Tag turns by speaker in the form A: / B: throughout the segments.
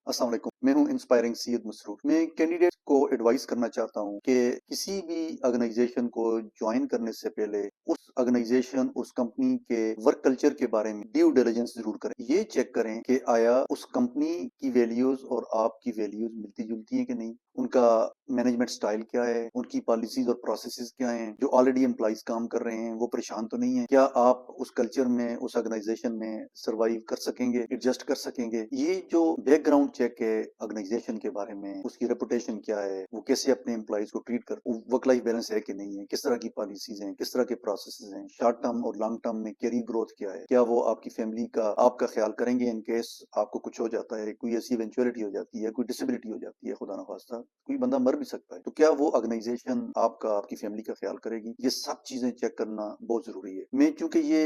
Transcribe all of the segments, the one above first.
A: अस्सलाम वालेकुम। मैं हूं इंस्पायरिंग सैयद मसरूर। मैं कैंडिडेट को एडवाइस करना चाहता हूं कि किसी भी ऑर्गेनाइजेशन को ज्वाइन करने से पहले उस ऑर्गेनाइजेशन, उस कंपनी के वर्क कल्चर के बारे में ड्यू डिलिजेंस जरूर करें। ये चेक करें कि आया उस कंपनी की वैल्यूज और आपकी वैल्यूज मिलती जुलती हैं कि नहीं, उनका मैनेजमेंट स्टाइल क्या है, उनकी पॉलिसीज और प्रोसेसेस क्या हैं, जो ऑलरेडी एम्प्लॉइज काम कर रहे हैं वो परेशान तो नहीं है, क्या आप उस कल्चर में, उस ऑर्गेनाइजेशन में सर्वाइव कर सकेंगे, एडजस्ट कर सकेंगे। ये जो बैकग्राउंड चेक है ऑर्गेनाइजेशन के बारे में, उसकी रेपुटेशन क्या है, वो कैसे अपने एम्प्लॉइज को ट्रीट कर, वर्क लाइफ बैलेंस है कि नहीं है, किस तरह की पॉलिसीज हैं, किस तरह के प्रोसेसेस हैं, शॉर्ट टर्म और लॉन्ग टर्म में कैरियर ग्रोथ क्या है, क्या वो आपकी फैमिली का, आपका ख्याल करेंगे इन केस आपको कुछ हो जाता है, कोई ऐसी इवेंचुअलिटी हो जाती है, कोई डिसेबिलिटी हो जाती है, खुदा ना खास्ता कोई बंदा मर भी सकता है, तो क्या वो ऑर्गेनाइजेशन आपका, आपकी फैमिली का ख्याल करेगी। ये सब चीजें चेक करना बहुत जरूरी है। मैं चूंकि ये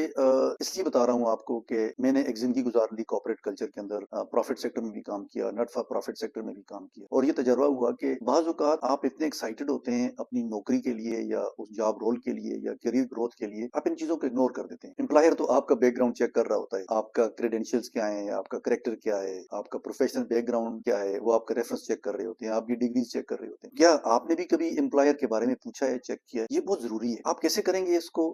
A: इसलिए बता रहा हूँ आपको कि मैंने एक जिंदगी गुजार ली कॉर्पोरेट कल्चर के अंदर, प्रॉफिट सेक्टर में भी काम किया, नॉट फॉर प्रॉफिट सेक्टर में भी काम किया, और ये तजर्बा हुआ कि बाज़ औक़ात आप इतने एक्साइटेड होते हैं अपनी नौकरी के लिए या उस जॉब रोल के लिए या करियर ग्रोथ के लिए, आप इन चीजों को इग्नोर कर देते हैं। एम्प्लॉयर तो आपका बैकग्राउंड चेक कर रहा होता है, आपका क्रेडेंशियल्स क्या है, आपका करेक्टर क्या है, आपका प्रोफेशनल बैकग्राउंड क्या है, वो आपका रेफरेंस चेक कर रहे होते हैं, आपकी डिग्रीज चेक कर रहे होते हैं। क्या आपने भी कभी एम्प्लॉयर के बारे में पूछा है, चेक किया है? ये बहुत जरूरी है। आप कैसे करेंगे इसको?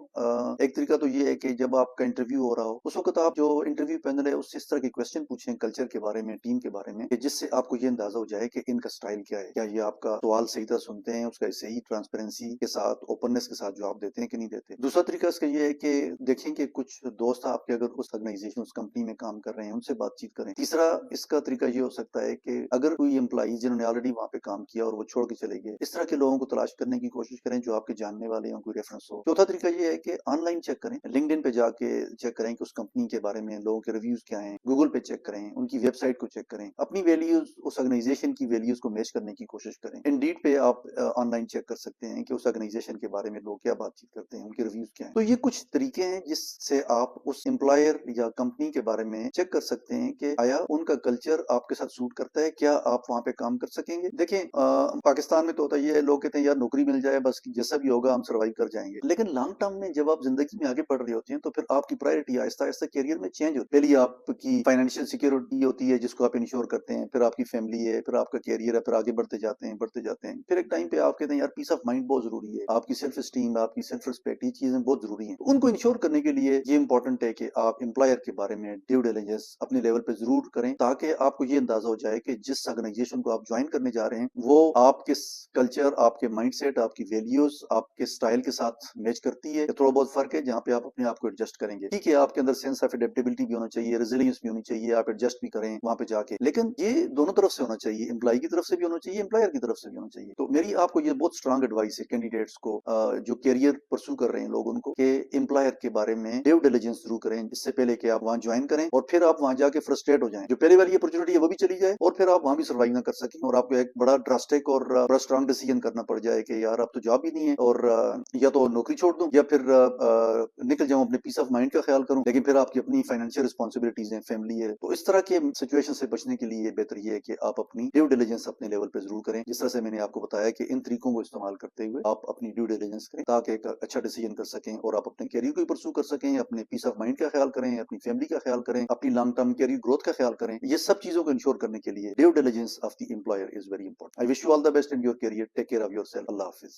A: एक तरीका तो ये है कि जब आपका इंटरव्यू हो रहा हो, उस वक्त आप जो इंटरव्यू पैनल है उससे इस तरह के क्वेश्चन पूछें कल्चर के बारे में, टीम के बारे में, कि जिससे आपको ये अंदाजा हो जाए कि इनका स्टाइल क्या है, क्या ये आपका सवाल सही तरह सुनते हैं, उसका सही ट्रांसपेरेंसी के साथ, ओपननेस के साथ जवाब देते हैं कि नहीं देते। दूसरा तरीका इसका ये है कि देखें कि कुछ दोस्त आपके अगर उस ऑर्गेनाइजेशन, उस कंपनी में काम कर रहे हैं, उनसे बातचीत करें। तीसरा इसका तरीका ये हो सकता है कि अगर कोई एम्प्लॉई जिन्होंने ऑलरेडी वहां पे काम किया और वो छोड़ के चले गए, इस तरह के लोगों को तलाश करने की कोशिश करें जो आपके जानने वाले हों, कोई रेफरेंस हो। चौथा तरीका ये है कि ऑनलाइन चेक करें, लिंक्डइन पे जाके चेक करें कि उस कंपनी के बारे में लोगों के रिव्यूज क्या हैं, गूगल पे चेक करें, उनकी वेबसाइट को चेक करें, अपनी वैल्यूज उस ऑर्गेनाइजेशन की वैल्यूज को मैच करने की कोशिश करें। इंडीड पे आप ऑनलाइन चेक कर सकते हैं कि उस ऑर्गेनाइजेशन के बारे में लोग क्या बातचीत करते हैं, उनके रिव्यूज क्या हैं। तो ये कुछ तरीके हैं जिससे आप उस एम्प्लॉयर या कंपनी के बारे में चेक कर सकते हैं कि आया उनका कल्चर आपके साथ सूट करता है, क्या आप वहां पे काम कर सकेंगे। देखिए पाकिस्तान में तो होता है, लोग कहते हैं यार नौकरी मिल जाए बस, जैसा भी होगा हम सर्वाइव कर जाएंगे, लेकिन लॉन्ग टर्म में जब आप जिंदगी में आगे बढ़ रहे होते हैं तो फिर आपकी प्रायोरिटी आहिस्ता आहिस्ता करियर में चेंज होती है। पहले आपकी फाइनेंशियल सिक्योरिटी होती है जिसको आप इंश्योर करते हैं, फिर आपकी फैमिली है, फिर आपका करियर है, फिर आगे बढ़ते जाते हैं, बढ़ते जाते हैं। फिर एक टाइम पे आप कहते हैं यार पीस ऑफ माइंड बहुत जरूरी है, आपकी सेल्फ स्टीम, आपकी सेल्फ रिस्पेक्ट, ये चीजें बहुत जरूरी है। तो उनको इंश्योर करने के लिए ये इंपॉर्टेंट है कि आप एम्प्लॉयर के बारे में ड्यू डिलिजेंस अपने लेवल पे जरूर करें, ताकि आपको ये अंदाजा हो जाए कि जिस ऑर्गेनाइजेशन को आप ज्वाइन करने जा रहे हैं वो आपके कल्चर, आपके माइंडसेट, आपकी वैल्यूज, आपके स्टाइल के साथ मैच करती है। थोड़ा बहुत फर्क है जहाँ पे आप अपने आप को एडजस्ट करेंगे। ठीक है, आपके अंदर सेंस ऑफ एडेप्टेबिलिटी भी होना चाहिए, रेजिलियंस भी होनी चाहिए, आप एडजस्ट भी करें वहां पे जाके, लेकिन ये दोनों तरफ से होना चाहिए, एम्प्लॉय की तरफ से भी होना चाहिए, एम्प्लॉयर की तरफ से भी होना चाहिए। तो मेरी आपको ये बहुत स्ट्रांग एडवाइस है कैंडिडेट्स को, जो करियर परस्यू कर रहे हैं लोग, उनको कि एम्प्लॉयर के बारे में ड्यू डिलिजेंस जरूर करें इससे पहले कि आप वहां ज्वाइन करें, और फिर आप वहां जाके फ्रस्ट्रेट हो जाएं, जो पहले वाली अपॉर्चुनिटी है वो भी चली जाए और फिर आप वहां भी सर्वाइव ना कर सकें, और आपको एक बड़ा ड्रास्टिक और बड़ा स्ट्रांग डिसीजन करना पड़ जाए कि यार अब तो जॉब ही नहीं है, और या तो नौकरी छोड़ दूं या फिर निकल जाऊं, अपने पीस ऑफ माइंड का ख्याल करूं, लेकिन फिर आपकी अपनी फाइनेंशियल रिस्पॉन्सिबिलिटीज हैं, फैमिली है। तो इस तरह के सिचुएशन से बचने के लिए बेहतर ये है कि आप अपनी ड्यू डिलिजेंस अपने लेवल पे जरूर करें, जिस तरह से मैंने आपको बताया कि इन तरीकों को इस्तेमाल करते हुए आप अपनी ड्यू डिलिजेंस करें, ताकि एक अच्छा डिसीजन कर सकें और आप अपने करियर को परस्यू कर सकें, अपने पीस ऑफ माइंड का ख्याल करें, अपनी फैमिली का ख्याल करें, अपनी लॉन्ग टर्म करियर ग्रोथ का ख्याल करें। ये सब चीजों को इंश्योर करने के लिए due diligence of the employer is very important. I wish you all the best in your career. Take care of yourself. अल्लाह हाफिज।